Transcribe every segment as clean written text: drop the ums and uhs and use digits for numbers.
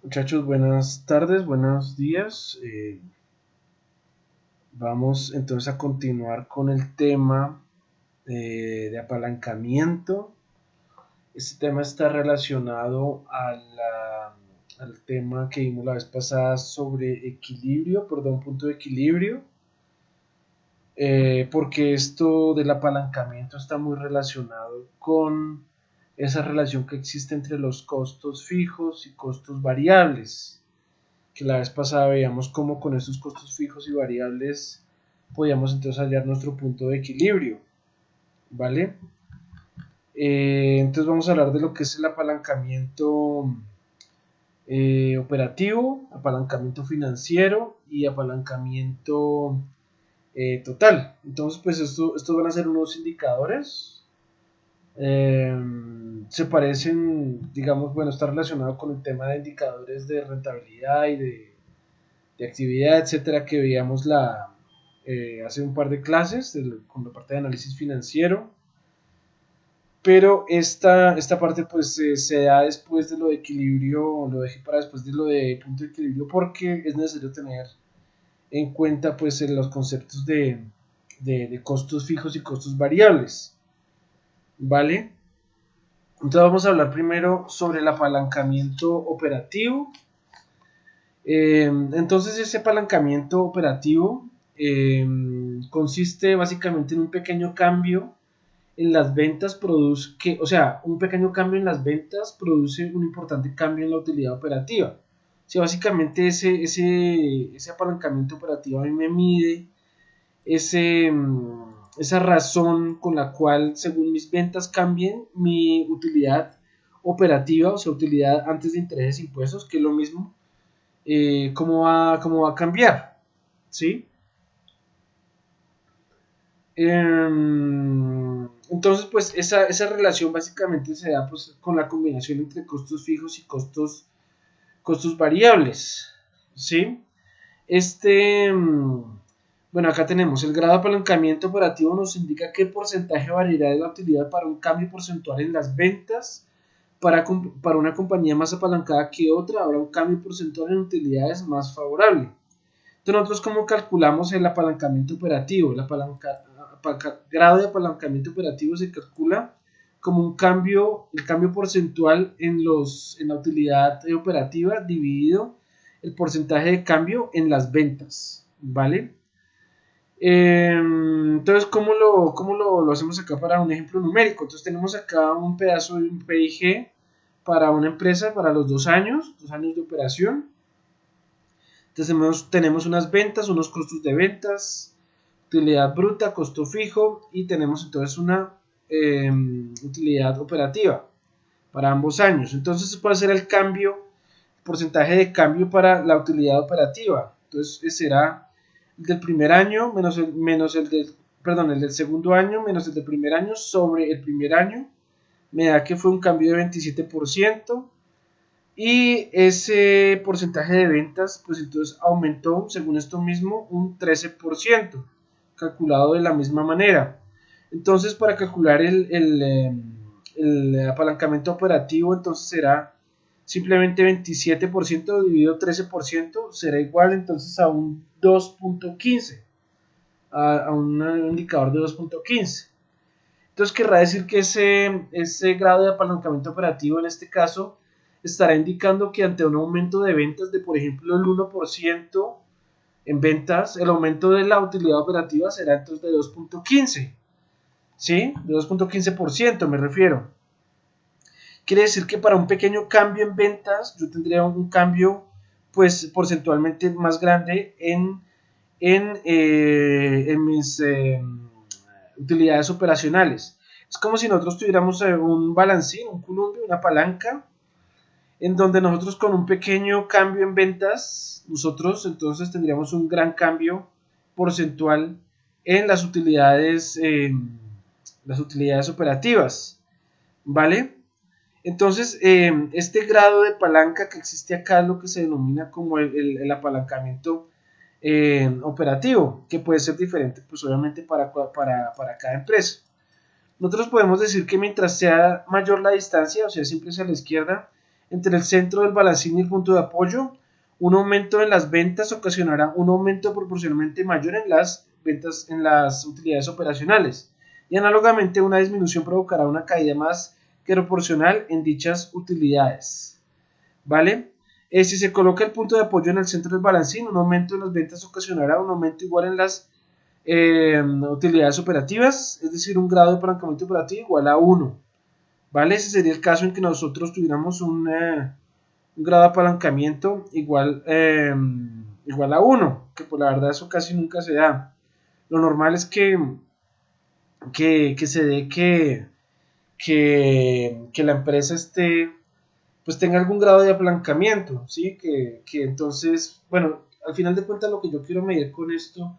Muchachos, buenas tardes, buenos días. Vamos entonces a continuar con el tema de apalancamiento. Este tema está relacionado al tema que vimos la vez pasada sobre equilibrio, perdón, punto de equilibrio, porque esto del apalancamiento está muy relacionado con esa relación que existe entre los costos fijos y costos variables, que la vez pasada veíamos cómo con estos costos fijos y variables podíamos entonces hallar nuestro punto de equilibrio, ¿vale? Entonces vamos a hablar de lo que es el apalancamiento operativo, apalancamiento financiero y apalancamiento total. Entonces, pues estos van a ser unos indicadores. Eh, Se parecen, digamos, bueno, está relacionado con el tema de indicadores de rentabilidad y de actividad, etcétera, que veíamos hace un par de clases con la parte de análisis financiero. Pero esta parte pues se da después de lo de equilibrio, lo dejé para después de lo de punto de equilibrio porque es necesario tener en cuenta pues los conceptos de costos fijos y costos variables, ¿vale? Entonces vamos a hablar primero sobre el apalancamiento operativo. Entonces ese apalancamiento operativo consiste básicamente en un pequeño cambio en las ventas produce o sea, un pequeño cambio en las ventas produce un importante cambio en la utilidad operativa. O sea, básicamente ese apalancamiento operativo a mí me mide esa razón con la cual, según mis ventas cambien, mi utilidad operativa, o sea, utilidad antes de intereses e impuestos, que es lo mismo, cómo va a cambiar, ¿sí? Entonces, pues esa relación básicamente se da pues, con la combinación entre costos fijos y costos variables, ¿sí? Este, bueno, acá tenemos el grado de apalancamiento operativo nos indica qué porcentaje variará de la utilidad para un cambio porcentual en las ventas. Para una compañía más apalancada que otra, habrá un cambio porcentual en utilidades más favorable. Entonces, nosotros cómo calculamos el apalancamiento operativo. Grado de apalancamiento operativo se calcula como el cambio porcentual en la utilidad operativa dividido el porcentaje de cambio en las ventas, ¿vale? Entonces, ¿cómo lo hacemos acá para un ejemplo numérico? Entonces, tenemos acá un pedazo de un PIG para una empresa para los 2 años de operación. Entonces tenemos unas ventas, unos costos de ventas, utilidad bruta, costo fijo y tenemos entonces una utilidad operativa para ambos años. Entonces puede ser el porcentaje de cambio para la utilidad operativa. Entonces será el del primer año el del segundo año menos el del primer año sobre el primer año. Me da que fue un cambio de 27%. Y ese porcentaje de ventas, pues entonces aumentó, según esto mismo, un 13%, calculado de la misma manera. Entonces, para calcular el apalancamiento operativo, entonces será simplemente 27% dividido 13%, será igual entonces a un 2.15, a un indicador de 2.15. Entonces querrá decir que ese grado de apalancamiento operativo en este caso estará indicando que ante un aumento de ventas de por ejemplo el 1% en ventas, el aumento de la utilidad operativa será entonces de 2.15, ¿sí? De 2.15% me refiero. Quiere decir que para un pequeño cambio en ventas yo tendría un cambio pues porcentualmente más grande en mis utilidades operacionales. Es como si nosotros tuviéramos un balancín, un columpio, una palanca, en donde nosotros con un pequeño cambio en ventas, nosotros entonces tendríamos un gran cambio porcentual en las utilidades operativas, ¿vale? Entonces, este grado de palanca que existe acá es lo que se denomina como el apalancamiento operativo, que puede ser diferente, pues obviamente para cada empresa. Nosotros podemos decir que mientras sea mayor la distancia, o sea, siempre hacia la izquierda, entre el centro del balancín y el punto de apoyo. Un aumento en las ventas ocasionará un aumento proporcionalmente mayor en las ventas en las utilidades operacionales. Y análogamente, una disminución provocará una caída más que proporcional en dichas utilidades. ¿Vale? Si se coloca el punto de apoyo en el centro del balancín, un aumento en las ventas ocasionará un aumento igual en las utilidades operativas, es decir, un grado de apalancamiento operativo igual a 1. ¿Vale? Ese sería el caso en que nosotros tuviéramos un grado de apalancamiento igual a 1, que por la verdad eso casi nunca se da. Lo normal es que se dé que la empresa pues tenga algún grado de apalancamiento, ¿sí? Que entonces, bueno, al final de cuentas lo que yo quiero medir con esto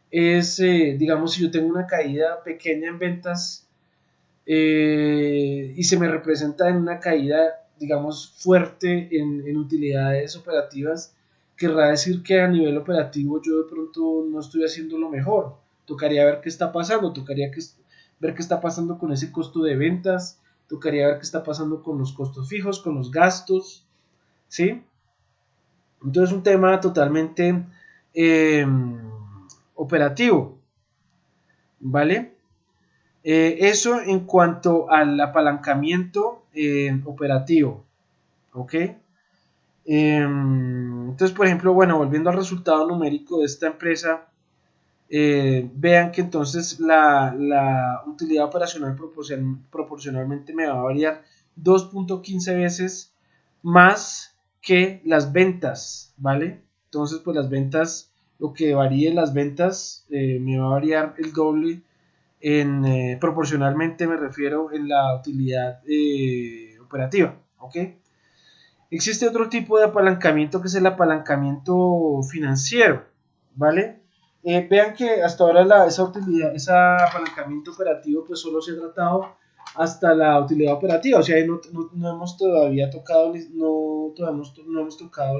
es, digamos, si yo tengo una caída pequeña en ventas y se me representa en una caída, digamos, fuerte en utilidades operativas, querrá decir que a nivel operativo yo de pronto no estoy haciendo lo mejor. Tocaría ver qué está pasando, ver qué está pasando con ese costo de ventas, tocaría ver qué está pasando con los costos fijos, con los gastos, ¿sí? Entonces es un tema totalmente operativo, ¿vale? Eso en cuanto al apalancamiento operativo, ¿ok? Entonces, por ejemplo, bueno, volviendo al resultado numérico de esta empresa, vean que entonces la utilidad operacional proporcionalmente me va a variar 2.15 veces más que las ventas, ¿vale? Entonces, pues las ventas, lo que varíe las ventas me va a variar el doble proporcionalmente, me refiero en la utilidad operativa, ¿ok? Existe otro tipo de apalancamiento que es el apalancamiento financiero, ¿vale? Vean que hasta ahora ese apalancamiento operativo pues solo se ha tratado hasta la utilidad operativa, o sea, no hemos todavía tocado, no hemos tocado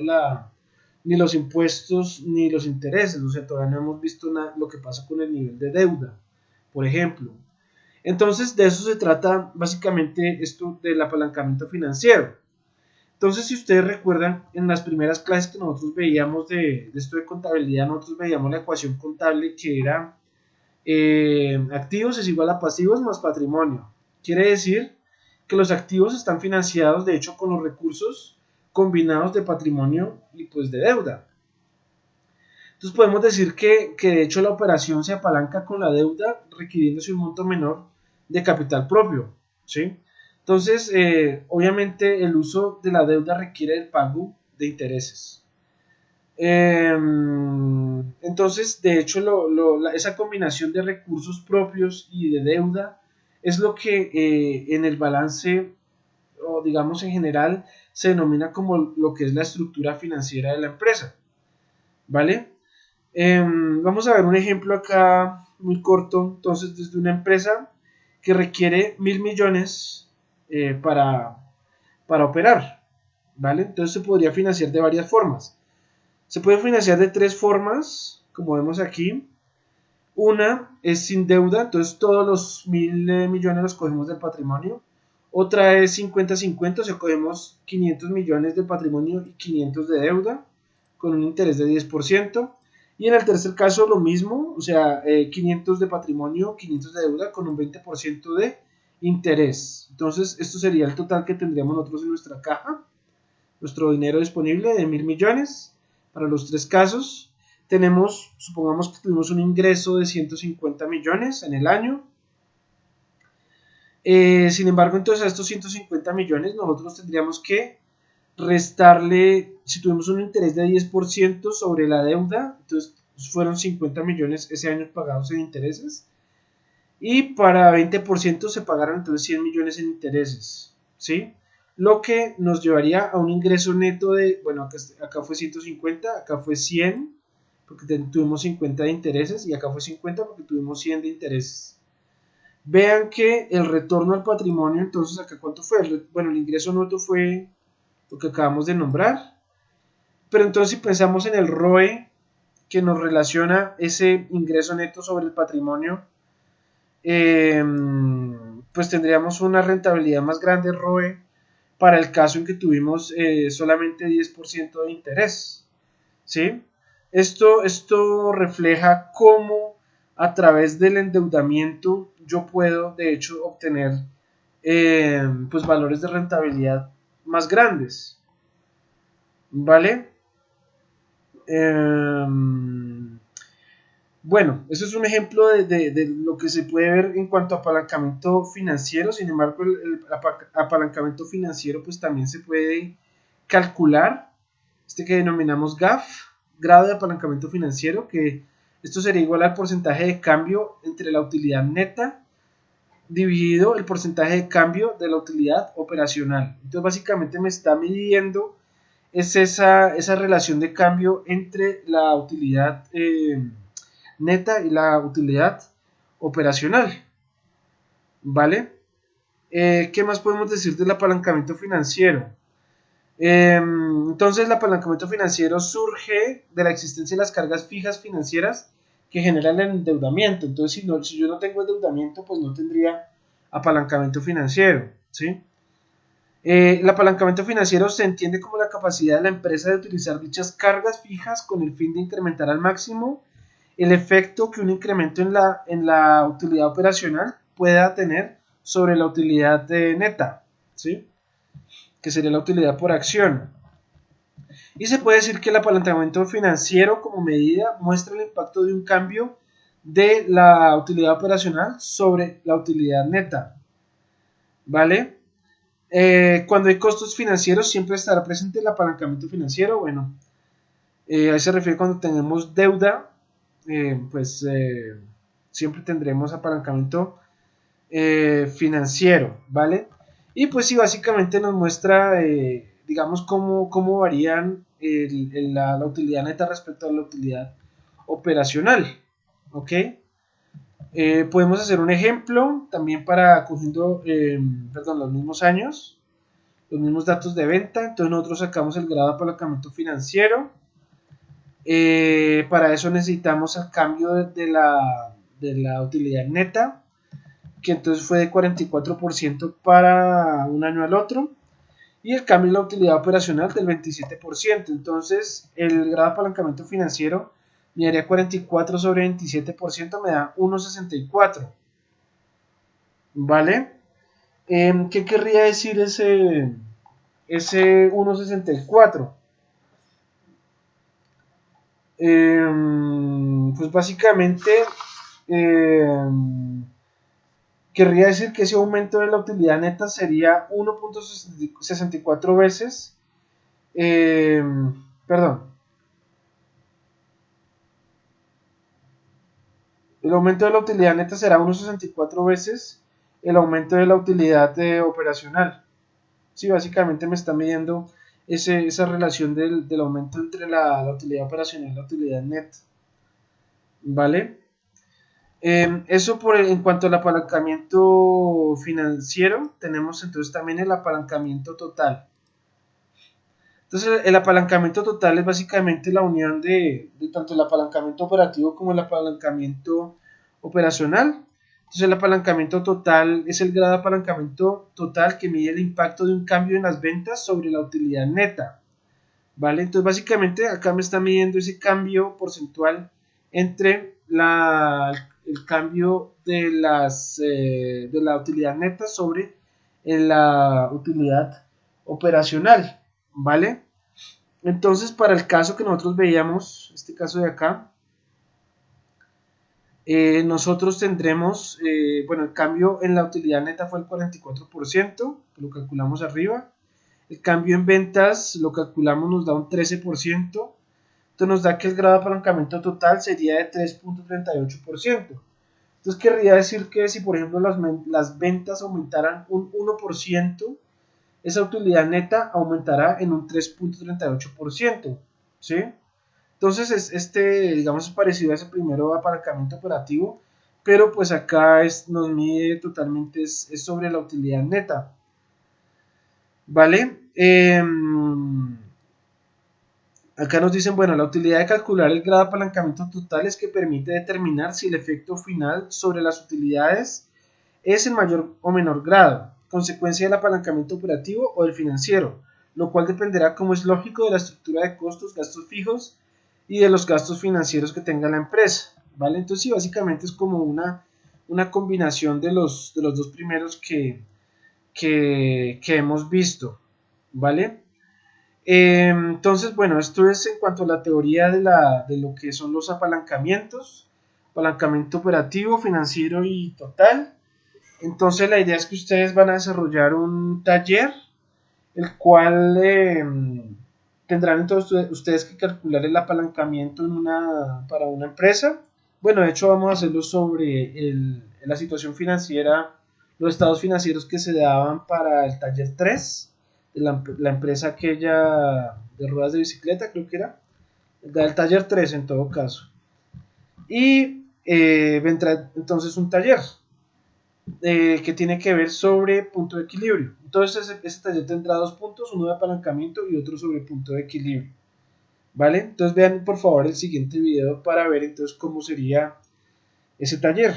ni los impuestos ni los intereses, o sea, todavía no hemos visto lo que pasa con el nivel de deuda, por ejemplo. Entonces, de eso se trata básicamente esto del apalancamiento financiero. Entonces, si ustedes recuerdan, en las primeras clases que nosotros veíamos de esto de contabilidad, nosotros veíamos la ecuación contable que era activos es igual a pasivos más patrimonio. Quiere decir que los activos están financiados, de hecho, con los recursos combinados de patrimonio y pues de deuda. Entonces podemos decir que de hecho la operación se apalanca con la deuda requiriéndose un monto menor de capital propio, ¿sí? Entonces, obviamente el uso de la deuda requiere el pago de intereses. Entonces, de hecho, esa combinación de recursos propios y de deuda es lo que en el balance, o digamos en general, se denomina como lo que es la estructura financiera de la empresa, ¿vale? Vamos a ver un ejemplo acá muy corto. Entonces, desde una empresa que requiere 1.000 millones para operar, ¿vale? Entonces se podría financiar de varias formas. Se puede financiar de 3 formas, como vemos aquí. Una es sin deuda, entonces todos los 1.000 millones los cogemos del patrimonio. Otra es 50-50, o sea, cogemos 500 millones de patrimonio y 500 de deuda, con un interés de 10%. Y en el tercer caso lo mismo, o sea, 500 de patrimonio, 500 de deuda con un 20% de interés. Entonces, esto sería el total que tendríamos nosotros en nuestra caja, nuestro dinero disponible de 1.000 millones para los 3 casos. Supongamos que tuvimos un ingreso de 150 millones en el año. Sin embargo, entonces a estos 150 millones nosotros tendríamos que restarle, si tuvimos un interés de 10% sobre la deuda, entonces fueron 50 millones ese año pagados en intereses, y para 20% se pagaron entonces 100 millones en intereses, ¿sí? Lo que nos llevaría a un ingreso neto de, bueno, acá fue 150, acá fue 100, porque tuvimos 50 de intereses, y acá fue 50 porque tuvimos 100 de intereses. Vean que el retorno al patrimonio, entonces acá cuánto fue, bueno, el ingreso neto fue lo que acabamos de nombrar, pero entonces si pensamos en el ROE que nos relaciona ese ingreso neto sobre el patrimonio, pues tendríamos una rentabilidad más grande ROE para el caso en que tuvimos solamente 10% de interés, ¿sí? Esto refleja cómo a través del endeudamiento yo puedo de hecho obtener pues valores de rentabilidad más grandes, ¿vale? Bueno, eso es un ejemplo de lo que se puede ver en cuanto a apalancamiento financiero. Sin embargo, el apalancamiento financiero pues también se puede calcular, que denominamos GAF, grado de apalancamiento financiero, que esto sería igual al porcentaje de cambio entre la utilidad neta dividido el porcentaje de cambio de la utilidad operacional. Entonces básicamente me está midiendo es esa relación de cambio entre la utilidad neta y la utilidad operacional, ¿vale? ¿Qué más podemos decir del apalancamiento financiero? Entonces el apalancamiento financiero surge de la existencia de las cargas fijas financieras que generan el endeudamiento. Entonces si yo no tengo endeudamiento, pues no tendría apalancamiento financiero, ¿sí? El apalancamiento financiero se entiende como la capacidad de la empresa de utilizar dichas cargas fijas con el fin de incrementar al máximo el efecto que un incremento en la utilidad operacional pueda tener sobre la utilidad neta, ¿sí? Que sería la utilidad por acción. Y se puede decir que el apalancamiento financiero como medida muestra el impacto de un cambio de la utilidad operacional sobre la utilidad neta, ¿vale? Cuando hay costos financieros siempre estará presente el apalancamiento financiero. Bueno, ahí se refiere cuando tenemos deuda, pues siempre tendremos apalancamiento financiero, ¿vale? Y pues sí, básicamente nos muestra, digamos, cómo varían la utilidad neta respecto a la utilidad operacional, ¿ok? Podemos hacer un ejemplo también para cogiendo, los mismos años, los mismos datos de venta. Entonces nosotros sacamos el grado de apalancamiento financiero. Para eso necesitamos el cambio de la utilidad neta, que entonces fue de 44% para un año al otro, y el cambio de la utilidad operacional del 27%. Entonces el grado de apalancamiento financiero me daría 44 sobre 27%, me da 1,64, ¿vale? ¿Qué querría decir ese 1,64? Pues básicamente querría decir que ese aumento de la utilidad neta sería 1,64 veces, perdón, el aumento de la utilidad neta será 1,64 veces el aumento de la utilidad operacional. Sí, básicamente me está midiendo esa relación del aumento entre la utilidad operacional y la utilidad neta, ¿vale? Eso en cuanto al apalancamiento financiero. Tenemos entonces también el apalancamiento total. Entonces el apalancamiento total es básicamente la unión de tanto el apalancamiento operativo como el apalancamiento operacional. Entonces el apalancamiento total es el grado de apalancamiento total que mide el impacto de un cambio en las ventas sobre la utilidad neta, ¿vale? Entonces básicamente acá me está midiendo ese cambio porcentual entre el cambio de la utilidad neta sobre la utilidad operacional, ¿vale? Entonces para el caso que nosotros veíamos, este caso de acá, nosotros tendremos, el cambio en la utilidad neta fue el 44%, que lo calculamos arriba. El cambio en ventas lo calculamos, nos da un 13%. Entonces nos da que el grado de apalancamiento total sería de 3,38%. Entonces querría decir que si por ejemplo las ventas aumentaran un 1%, esa utilidad neta aumentará en un 3,38%, ¿sí? Entonces digamos, es parecido a ese primero apalancamiento operativo, pero pues acá nos mide totalmente, es sobre la utilidad neta, ¿vale? Acá nos dicen, bueno, la utilidad de calcular el grado de apalancamiento total es que permite determinar si el efecto final sobre las utilidades es en mayor o menor grado. consecuencia del apalancamiento operativo o del financiero, lo cual dependerá, como es lógico, de la estructura de costos, gastos fijos y de los gastos financieros que tenga la empresa, ¿vale? Entonces sí, básicamente es como una combinación de los dos primeros que hemos visto, ¿vale? Entonces, bueno, esto es en cuanto a la teoría de lo que son los apalancamientos, apalancamiento operativo, financiero y total. Entonces la idea es que ustedes van a desarrollar un taller, el cual tendrán entonces ustedes que calcular el apalancamiento para una empresa. Bueno, de hecho vamos a hacerlo sobre la situación financiera, los estados financieros que se daban para el taller 3 de la empresa aquella de ruedas de bicicleta, creo que era, el taller 3 en todo caso. Y vendrá entonces un taller que tiene que ver sobre punto de equilibrio. Entonces ese taller tendrá dos puntos, uno de apalancamiento y otro sobre punto de equilibrio. ¿Vale? Entonces vean por favor el siguiente video para ver entonces cómo sería ese taller.